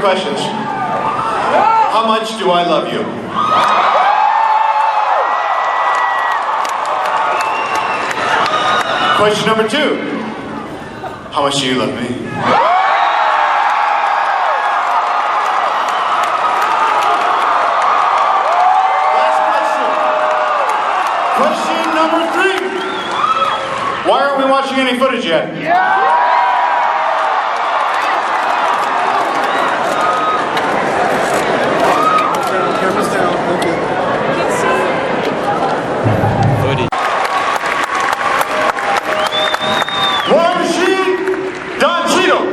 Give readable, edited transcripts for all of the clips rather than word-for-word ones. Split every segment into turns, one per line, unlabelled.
questions. How much do I love you? Question number 2. How much do you love me? Last question. Question number 3. Why aren't we watching any footage yet?
Camera's down. Thank you.
War Machine, Don Cheadle.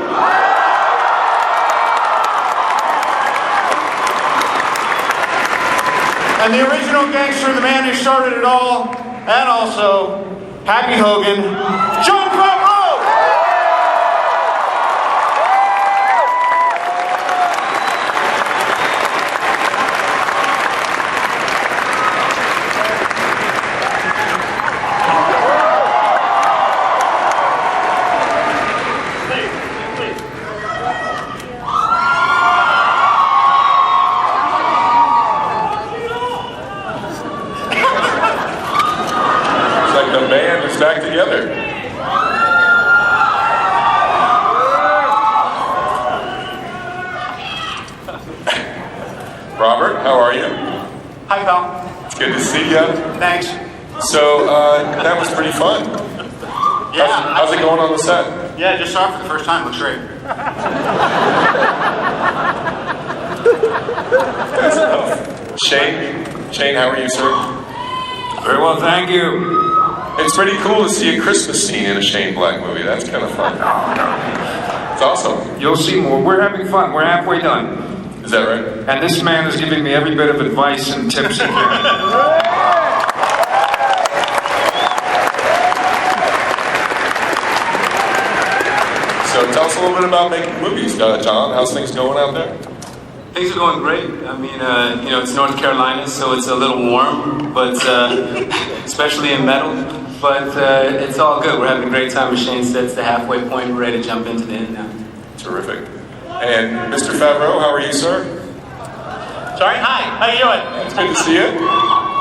And the original gangster, the man who started it all, and also Happy Hogan, Joe Favreau.
The band is back together. Robert, how are you?
Hi, pal.
It's good to see you.
Thanks.
So, that was pretty fun.
Yeah.
How's it going on the set?
Yeah, just saw it for the first time. Looks great.
Shane, how are you, sir?
Very well, thank you.
It's pretty cool to see a Christmas scene in a Shane Black movie. That's kind of fun. It's awesome.
You'll see more. We're having fun. We're halfway done.
Is that right?
And this man is giving me every bit of advice and tips he can.
So tell us a little bit about making movies, John. How's things going out there?
Things are going great. I mean, it's North Carolina, so it's a little warm, but especially in metal. But it's all good. We're having a great time. Shane said it's the halfway point. We're ready to jump into the end now.
Terrific. And Mr. Favreau, how are you, sir?
Sorry? Hi. How you doing?
It's good to see you.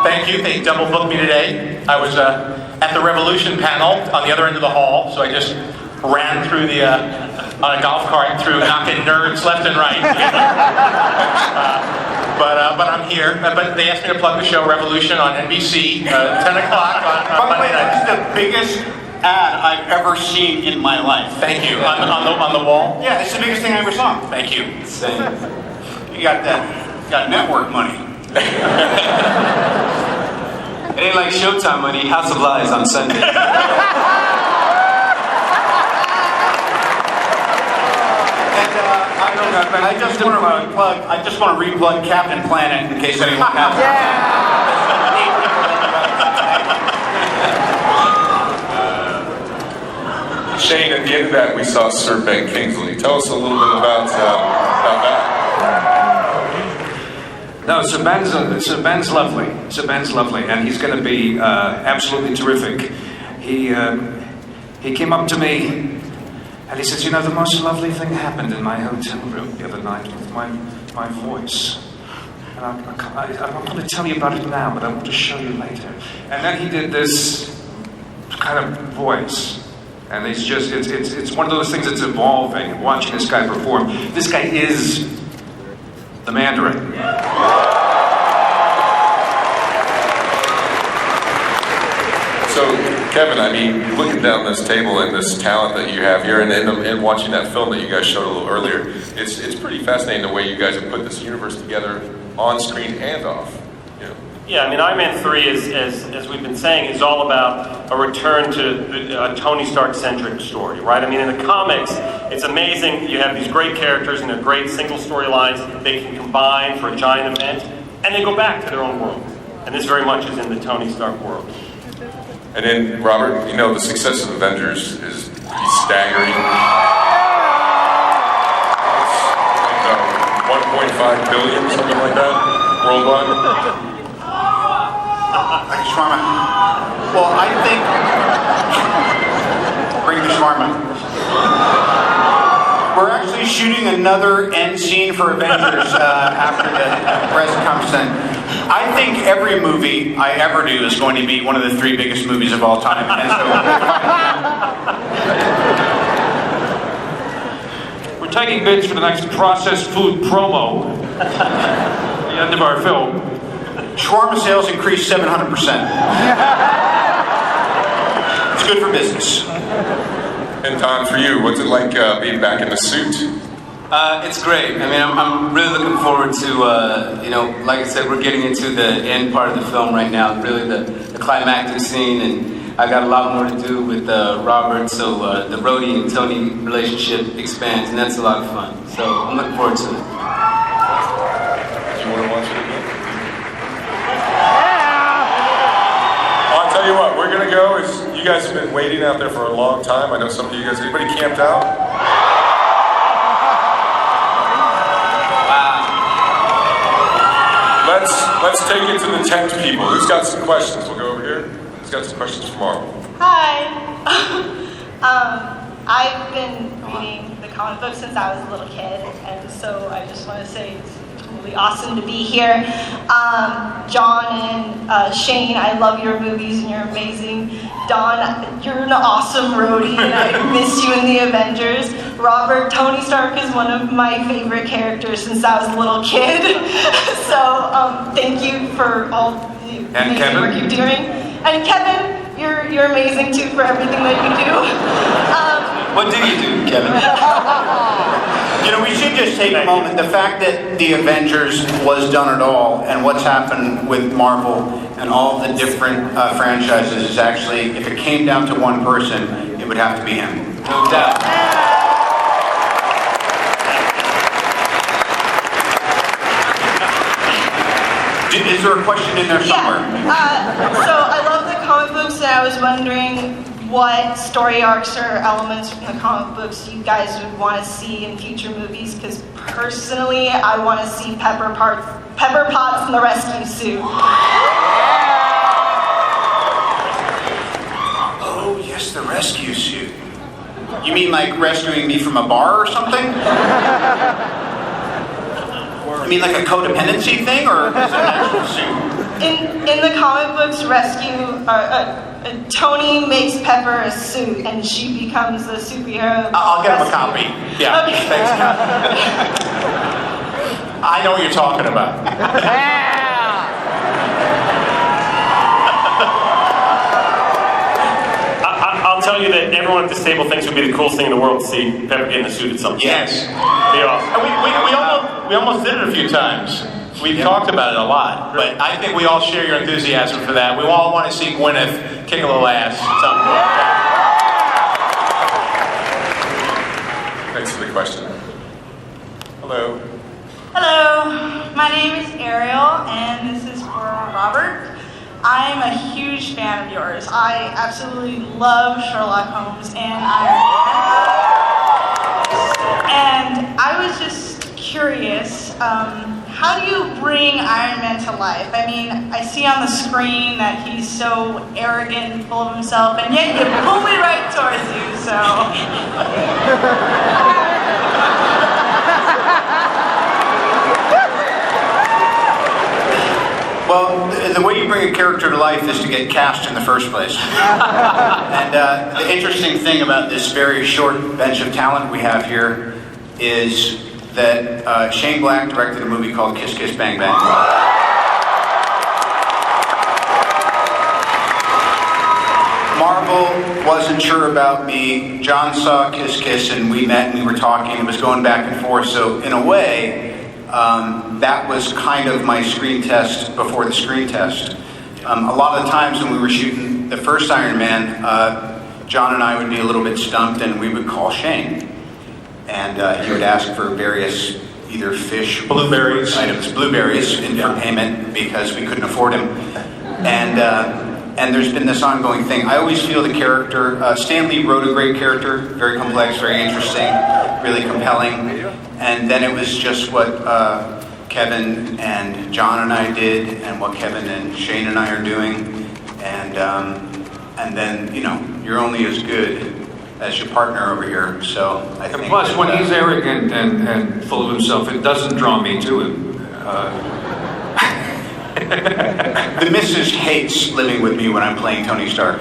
Thank you. They double booked me today. I was at the Revolution panel on the other end of the hall, so I just ran through the on a golf cart through knocking nerds left and right. But I'm here. But they asked me to plug the show Revolution on NBC, 10 o'clock on Monday night.
This is the biggest ad I've ever seen in my life.
Thank you. On the wall.
Yeah, it's the biggest thing I ever saw.
Thank you.
Same.
You got network money.
It ain't like Showtime money. House of Lies on Sunday.
I just want to replug Captain Planet in case anyone has
Shane, at the end of that, we saw Sir Ben Kingsley. Tell us a little bit about that.
No, Sir Ben's lovely. Sir Ben's lovely, and he's going to be absolutely terrific. He came up to me. And he says, you know, the most lovely thing happened in my hotel room the other night with my voice. And I'm not going to tell you about it now, but I want to show you later. And then he did this kind of voice. And it's one of those things that's evolving, watching this guy perform. This guy is the Mandarin.
So, Kevin, I mean, looking down this table and this talent that you have here, and watching that film that you guys showed a little earlier, it's pretty fascinating the way you guys have put this universe together on screen and off.
Yeah, I mean, Iron Man 3, as we've been saying, is all about a return to a Tony Stark-centric story, right? I mean, in the comics, it's amazing. You have these great characters and they're great single storylines they can combine for a giant event, and they go back to their own world. And this very much is in the Tony Stark world.
And then, Robert, you know, the success of Avengers is pretty staggering. It's like 1.5 billion, something like that, worldwide.
Shawarma. Well, I think... Bring the shawarma. We're actually shooting another end scene for Avengers after the press comes in. I think every movie I ever do is going to be one of the 3 biggest movies of all time. And so,
We're taking bids for the next processed food promo. The end of our film.
shawarma sales increased 700%. It's good for business.
And Don, for you, what's it like being back in the suit?
It's great. I mean, I'm really looking forward to, like I said, we're getting into the end part of the film right now, really the climactic scene, and I got a lot more to do with Robert, so the Rhodey and Tony relationship expands, and that's a lot of fun. So I'm looking forward to it.
Do you want to watch it again? I'll tell you what, we're going to go. You guys have been waiting out there for a long time. I know some of you guys, anybody camped out? Let's take it to the tent people. Who's got some questions? We'll go over here. Who's got some questions for Marvel?
Hi. I've been reading the comic book since I was a little kid, and so I just want to say it's totally awesome to be here. John and Shane, I love your movies and you're amazing. Don, you're an awesome roadie, and I miss you in the Avengers. Robert, Tony Stark is one of my favorite characters since I was a little kid. So thank you for all the amazing work you're doing. And Kevin, you're amazing too for everything that you do.
What do you do, Kevin?
We should just take a moment. The fact that the Avengers was done at all, and what's happened with Marvel and all the different franchises is actually, if it came down to one person, it would have to be him.
No doubt.
Is there a question in there somewhere?
Yeah. So I love the comic books, and I was wondering what story arcs or elements from the comic books you guys would want to see in future movies. Because personally, I want to see Pepper Potts in the rescue suit.
Oh yes, the rescue suit. You mean like rescuing me from a bar or something? You mean like a codependency thing, or is it an actual suit?
In the comic books, Tony makes Pepper a suit, and she becomes the superhero.
I'll get him a copy. Yeah.
Okay.
Thanks. I know what you're talking about.
I'll tell you that everyone at this table thinks it would be the coolest thing in the world to see Pepper get in a suit at some point.
Yes.
Be awesome.
And we almost did it a few times. We've talked about it a lot, but I think we all share your enthusiasm for that. We all want to see Gwyneth kick a little ass at some point.
Thanks for the question. Hello.
Hello, my name is Ariel, and this is for Robert. I'm a huge fan of yours. I absolutely love Sherlock Holmes, and I was just curious, how do you bring Iron Man to life? I mean, I see on the screen that he's so arrogant and full of himself, and yet you pull me right towards you, so...
Well, the way you bring a character to life is to get cast in the first place. And the interesting thing about this very short bench of talent we have here is that Shane Black directed a movie called Kiss Kiss Bang Bang. Marvel wasn't sure about me. John saw Kiss Kiss and we met and we were talking. It was going back and forth. So in a way, that was kind of my screen test before the screen test. A lot of the times when we were shooting the first Iron Man, John and I would be a little bit stumped and we would call Shane. And he would ask for various either fish,
Blueberries.
items, blueberries for payment because we couldn't afford him. And there's been this ongoing thing. I always feel the character, Stan Lee wrote a great character, very complex, very interesting, really compelling. And then it was just what Kevin and John and I did, and what Kevin and Shane and I are doing. And then, you're only as good as your partner over here. So I
And
think.
plus,
that,
when he's arrogant and full of himself, it doesn't draw me to him.
the missus hates living with me when I'm playing Tony Stark.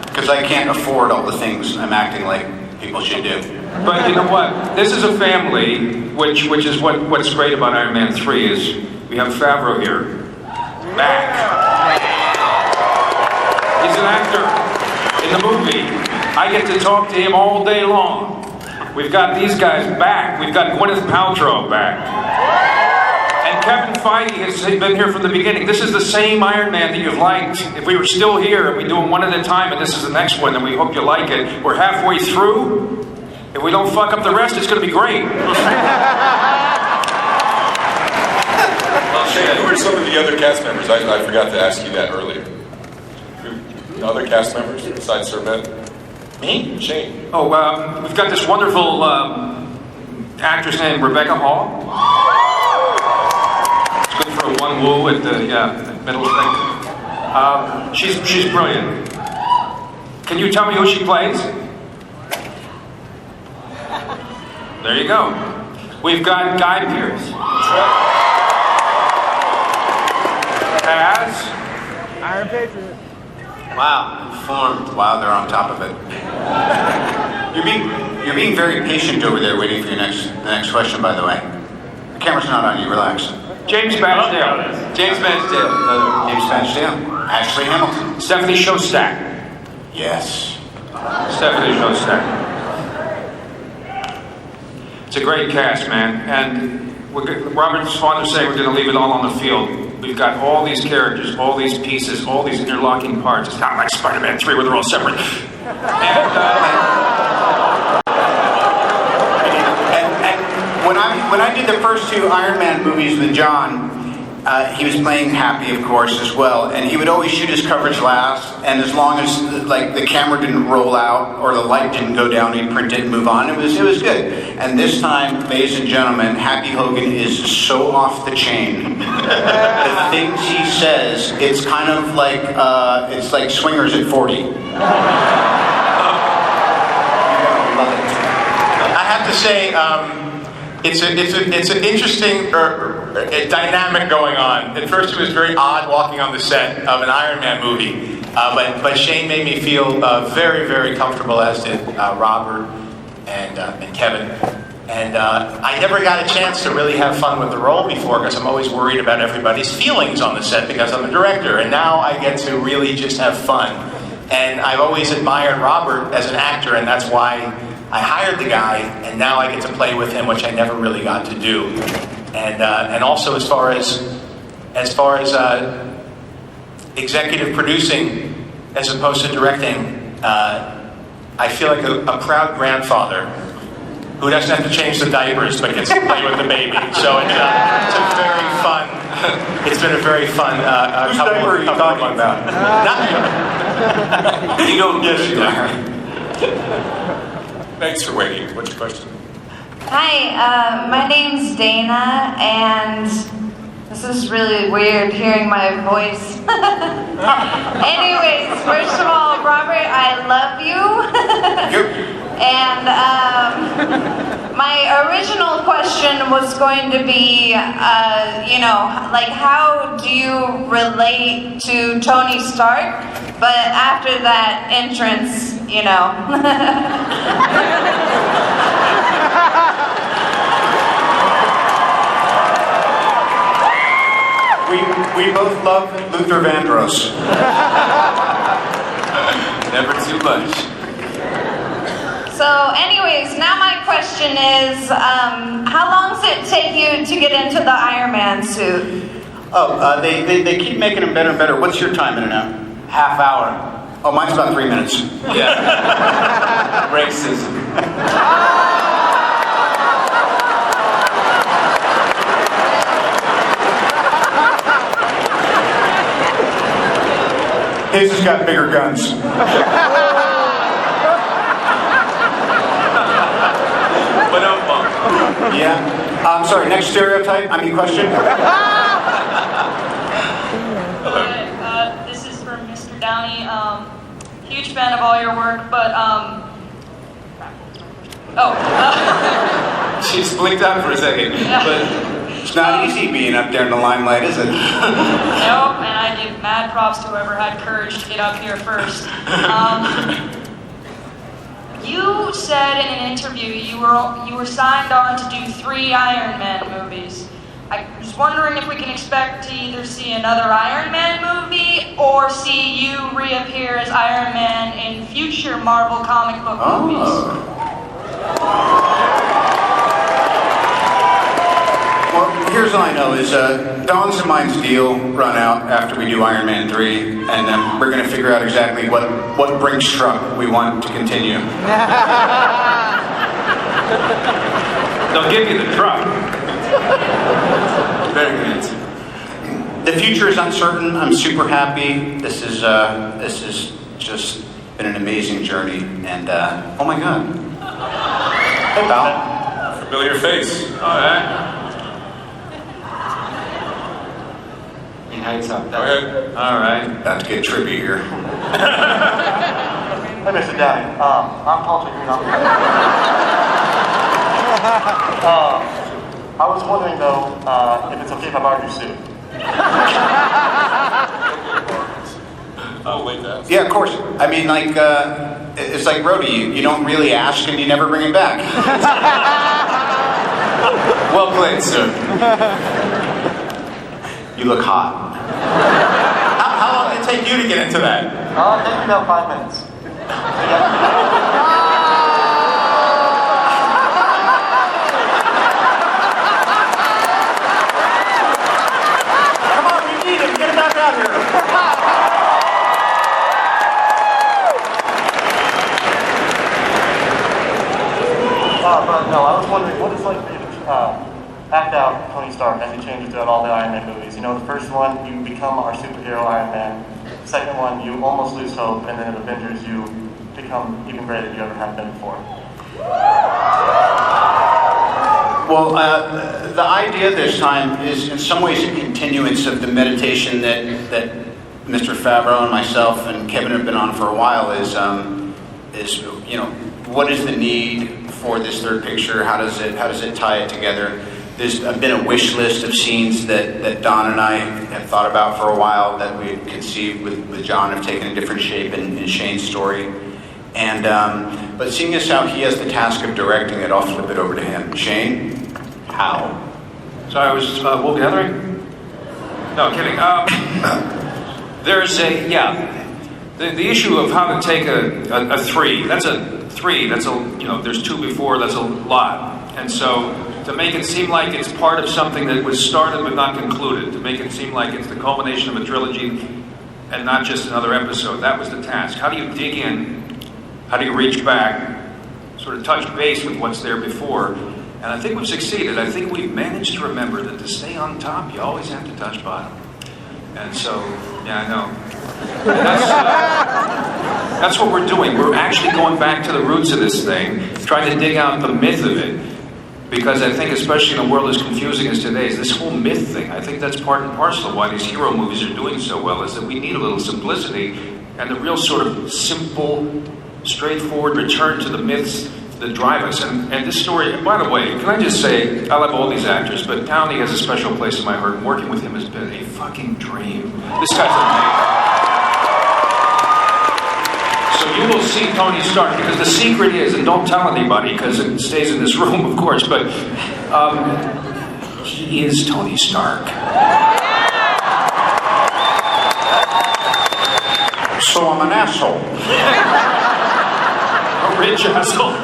Because I can't afford all the things I'm acting like people should do.
But you know what? This is a family, which is what's great about Iron Man 3 is we have Favreau here, back. He's an actor in the movie. I get to talk to him all day long. We've got these guys back. We've got Gwyneth Paltrow back. And Kevin Feige has been here from the beginning. This is the same Iron Man that you've liked. If we were still here and we do them one at a time and this is the next one, then we hope you like it. We're halfway through. If we don't fuck up the rest, it's going to be great.
Shane, who are some of the other cast members? I forgot to ask you that earlier. The other cast members besides Sir Ben?
Me?
Shane.
Oh, we've got this wonderful actress named Rebecca Hall. It's good for a one woo at the middle thing. She's brilliant. Can you tell me who she plays? There you go. We've got Guy Pearce as
Iron Patriot.
Wow, formed. Wow, they're on top of it. You're being very patient over there, waiting for the next question. By the way, the camera's not on you. Relax.
James Badgedale,
James Badgedale.
James Badgedale. Ashley Hamilton.
Stephanie Shostak.
Yes.
Stephanie Shostak. It's a great cast, man. And Robert's father say we're going to leave it all on the field. We've got all these characters, all these pieces, all these interlocking parts. It's not like Spider-Man 3 where they're all separate.
And when I did the first two Iron Man movies with John, he was playing Happy, of course, as well. And he would always shoot his coverage last. And as long as like the camera didn't roll out or the light didn't go down, he'd print it and move on. It was good. And this time, ladies and gentlemen, Happy Hogan is so off the chain. The things he says, it's kind of like it's like Swingers at 40.
I have to say, it's an interesting dynamic going on. At first, it was very odd walking on the set of an Iron Man movie, but Shane made me feel very, very comfortable, as did Robert and Kevin. And I never got a chance to really have fun with the role before because I'm always worried about everybody's feelings on the set because I'm a director. And now I get to really just have fun. And I've always admired Robert as an actor, and that's why I hired the guy, and now I get to play with him, which I never really got to do. And also as far as executive producing as opposed to directing, I feel like a proud grandfather who doesn't have to change the diapers but gets to play with the baby. So it's been a very fun
Whose diaper are you talking about?
Not
You don't get it.
Thanks for waiting. What's your question?
Hi, my name's Dana, and this is really weird hearing my voice. Anyways, first of all, Robert, I love you. And my original question was going to be, like how do you relate to Tony Stark? But after that entrance,
We both love Luther Vandross.
Never too much.
So anyways, now my question is, how long does it take you to get into the Iron Man suit?
Oh, they keep making them better and better. What's your time in and out?
Half hour.
Oh, mine's about 3 minutes.
Yeah. Racism.
His has got bigger guns.
But
Yeah. I'm sorry, next stereotype? Question?
This is for Mr. Downey. Can you
huge fan of all your work, but
She's blinked out for a second. But
It's not easy being up there in the limelight, is it?
nope, and I give mad props to whoever had courage to get up here first. You said in an interview you were signed on to do 3 Iron Man movies. I was wondering if we can expect to either see another Iron Man movie or see you reappear as Iron Man in future Marvel comic book movies.
Well, here's all I know is Dawn's and mine's deal run out after we do Iron Man 3, and then we're going to figure out exactly what Brinks truck we want to continue.
They'll give you the truck.
very good.
The future is uncertain. I'm super happy. This is just been an amazing journey, and oh my God. Hey, pal.
Familiar face.
All right.
Hands up.
Go ahead.
All right.
About to get trippy here.
Hey, Mr. Downey. I'm Paul Green. I was wondering, though, if it's okay if I borrow your suit.
Oh, wait, that.
Yeah, of course. I mean, like, it's like Rhodey. You don't really ask and you never bring it back.
Well played, sir.
You look hot.
How long did it take you to get into that?
Take me about 5 minutes. Come on, we need him. Get him back out here. But no, I was wondering what it's like for you to act out Tony Stark as he changes throughout all the Iron Man movies. You know, the first one, you become our superhero Iron Man. The second one, you almost lose hope, and then in Avengers, you become even greater than you ever have been before.
Well, the idea this time is in some ways a continuance of the meditation that Mr. Favreau and myself and Kevin have been on for a while is you know, what is the need for this third picture? How does it tie it together? There's been a wish list of scenes that Don and I have thought about for a while that we conceived with John have taken a different shape in Shane's story. And but seeing as how he has the task of directing it, I'll flip it over to him. Shane, how?
Sorry, I was wool gathering? No, kidding. There's the issue of how to take a 3. That's a 3. That's there's 2 before. That's a lot. And so to make it seem like it's part of something that was started but not concluded, to make it seem like it's the culmination of a trilogy and not just another episode, that was the task. How do you dig in? How do you reach back? Sort of touch base with what's there before? And I think we've succeeded. I think we've managed to remember that to stay on top, you always have to touch bottom. And so, yeah, I know. That's what we're doing. We're actually going back to the roots of this thing, trying to dig out the myth of it. Because I think, especially in a world as confusing as today's, this whole myth thing, I think that's part and parcel of why these hero movies are doing so well, is that we need a little simplicity and the real sort of simple, straightforward return to the myths that drive us. And this story, by the way, can I just say, I love all these actors, but Downey has a special place in my heart, and working with him has been a fucking dream. This guy's amazing. So you will see Tony Stark, because the secret is, and don't tell anybody, because it stays in this room, of course, but he is Tony Stark.
So I'm an asshole.
A rich asshole.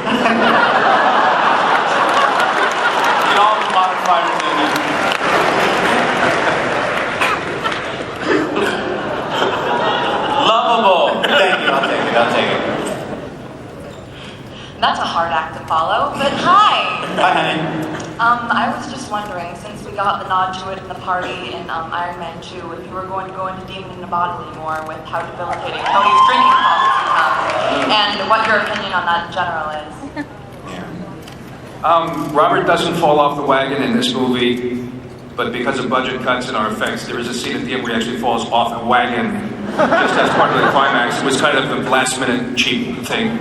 Get all the modifiers in there. Lovable.
Thank you. I'll take it.
That's a hard act to follow, but hi!
Hi, honey.
I was just wondering, since we got the nod to it in the party in Iron Man 2, if you were going to go into Demon in a Bottle anymore with how debilitating Tony's drinking habits become, and what your opinion on that in general is.
Robert doesn't fall off the wagon in this movie, but because of budget cuts and our effects, there is a scene at the end where he actually falls off the wagon just as part of the climax. It was kind of the last minute cheap thing.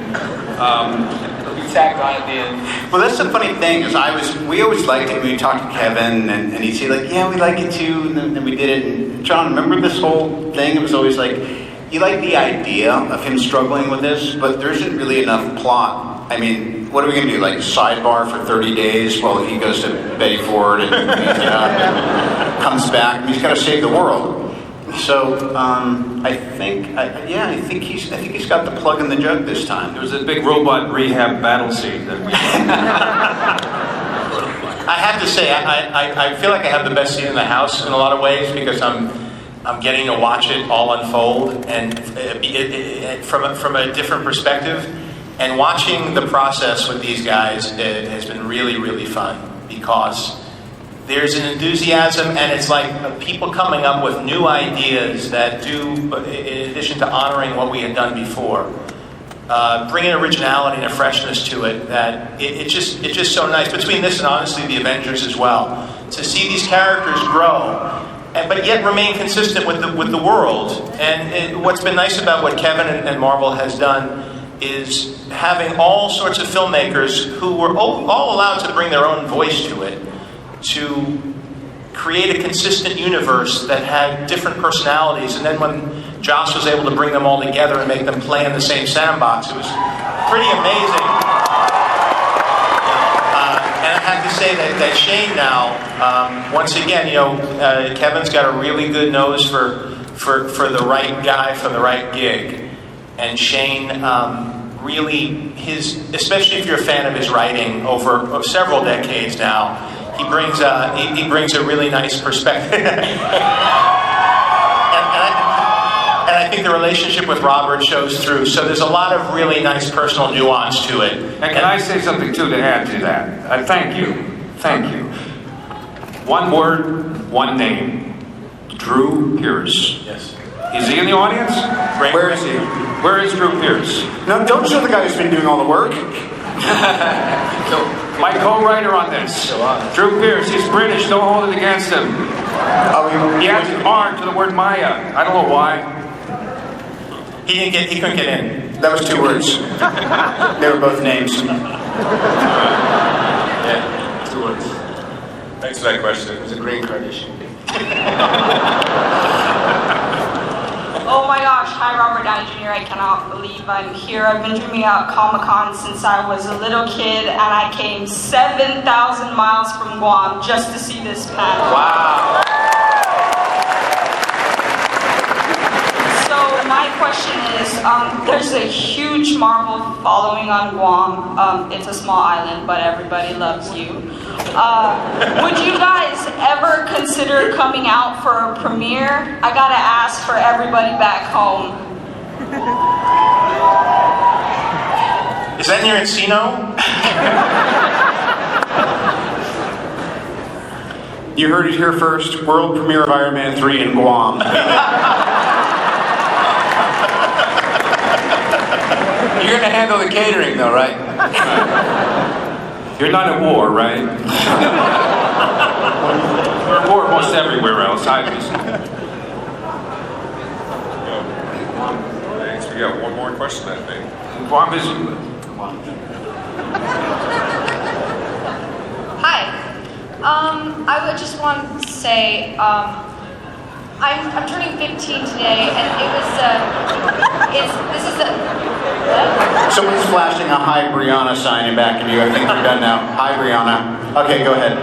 Tagged on at the end.
Well, that's the funny thing is we always liked it when we talked to Kevin and he'd say like, yeah, we like it too, and then we did it. And John, remember this whole thing? It was always like, you like the idea of him struggling with this, but there isn't really enough plot. I mean, what are we going to do, like sidebar for 30 days while he goes to Betty Ford and comes back and he's got to save the world. So I think he's got the plug in the jug this time.
There was a big robot rehab battle scene that we
I have to say, I feel like I have the best seat in the house in a lot of ways because I'm getting to watch it all unfold and from a different perspective. And watching the process with these guys has been really, really fun because there's an enthusiasm, and it's like people coming up with new ideas that do, in addition to honoring what we had done before, bring an originality and a freshness to it that it's just so nice. Between this and honestly the Avengers as well, to see these characters grow, but yet remain consistent with the world. And what's been nice about what Kevin and Marvel has done is having all sorts of filmmakers who were all allowed to bring their own voice to it, to create a consistent universe that had different personalities. And then when Joss was able to bring them all together and make them play in the same sandbox, it was pretty amazing. And I have to say that Shane now, once again, Kevin's got a really good nose for the right guy for the right gig. And Shane really, especially if you're a fan of his writing over several decades now, he brings a really nice perspective. and I think the relationship with Robert shows through. So there's a lot of really nice personal nuance to it.
And can I say something too to add to that? Thank you. One word, one name. Drew Pearce.
Yes.
Is he in the audience?
Where is he?
Where is Drew Pearce?
No, don't show the guy who's been doing all the work.
My co-writer on this, Drew Pearce. He's British. Don't hold it against him. He adds an R to the word Maya. I don't know why.
He couldn't get in.
That was 2 words. They were both names.
Yeah, 2 words.
Thanks for that question.
It was a green card issue.
Oh my gosh, hi Robert Downey Jr. I cannot believe I'm here. I've been dreaming about Comic-Con since I was a little kid, and I came 7,000 miles from Guam just to see this panel.
Wow.
So my question is, there's a huge Marvel following on Guam. It's a small island, but everybody loves you. Would you guys ever consider coming out for a premiere? I gotta ask for everybody back home.
Is that near Encino?
You heard it here first. World premiere of Iron Man 3 in Guam.
You're gonna handle the catering though, right?
You're not at war, right? We're at war almost everywhere else.
Thanks. We got one more question, I think.
Guam is...
Hi. I would just want to say, I'm turning 15 today, and it was,
Someone's flashing a Hi Brianna sign in back of you. I think you're done now. Hi Brianna. Okay, go ahead.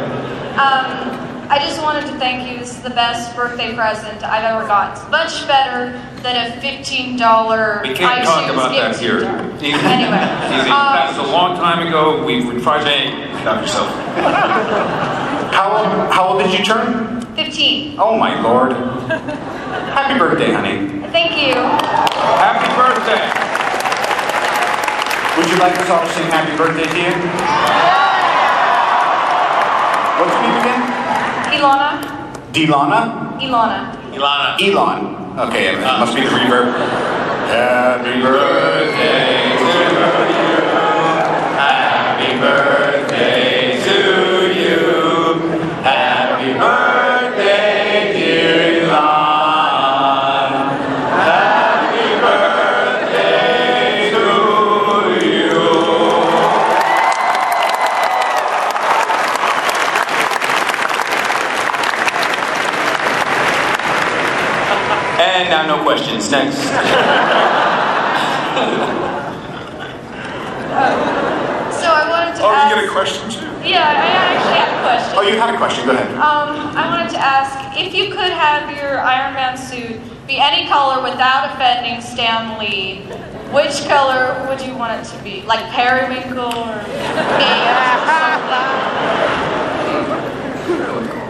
I just wanted to thank you. This is the best birthday present I've ever got. It's much better than a $15
We can't talk about that here.
Anyway.
That was a long time ago. We tried to... Stop yourself.
How old did you turn?
15.
Oh my lord. Happy birthday, honey.
Thank you.
Happy birthday.
Would you like us all to sing happy birthday to you? What's your name again?
Ilana.
Delana?
Ilana.
Elon. Okay, it must be the reverb. Happy birthday to you. Happy birthday to you. Happy birthday, dear Elon.
And now no questions. Next.
So I wanted to
Oh,
ask...
you get a question too?
Yeah, I actually have a question.
Oh, you had a question. Go ahead.
I wanted to ask, if you could have your Iron Man suit be any color without offending Stan Lee, which color would you want it to be? Like periwinkle or beige or something?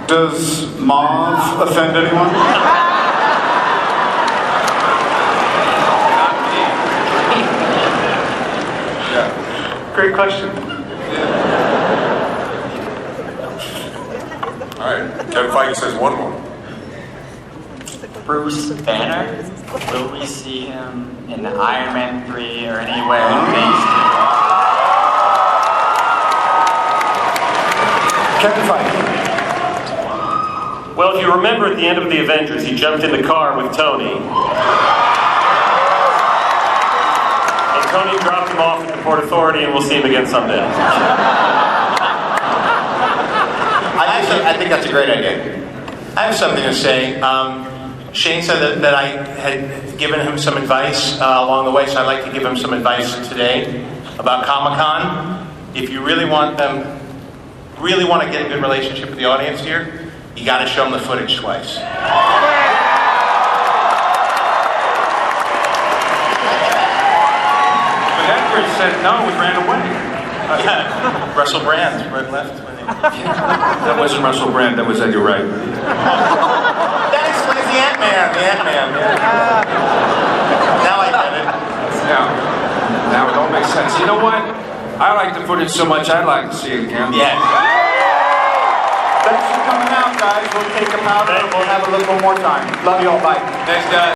Does mauve offend anyone?
Yeah.
Great question.
All right. Kevin Feige says one more.
Bruce Banner, will we see him in Iron Man 3 or anywhere in Phase 2?
Kevin Feige.
Well, if you remember at the end of the Avengers, he jumped in the car with Tony. And Tony dropped him off at the Port Authority, and we'll see him again someday.
I think that's a great idea. I have something to say. Shane said that I had given him some advice along the way, so I'd like to give him some advice today about Comic-Con. If you really want to get a good relationship with the audience here, you got to show them the footage twice.
But Edward said no, we ran away.
Russell Brand right left.
That wasn't Russell Brand, that was Edgar Wright.
That explains the Ant-Man. Yeah. Now I get it.
Now it all makes sense. You know what? I like the footage so much, I'd like to see it again.
Yeah.
Thanks for coming out, guys. We'll take them out and we'll have a little more time. Love you all. Bye.
Thanks, guys.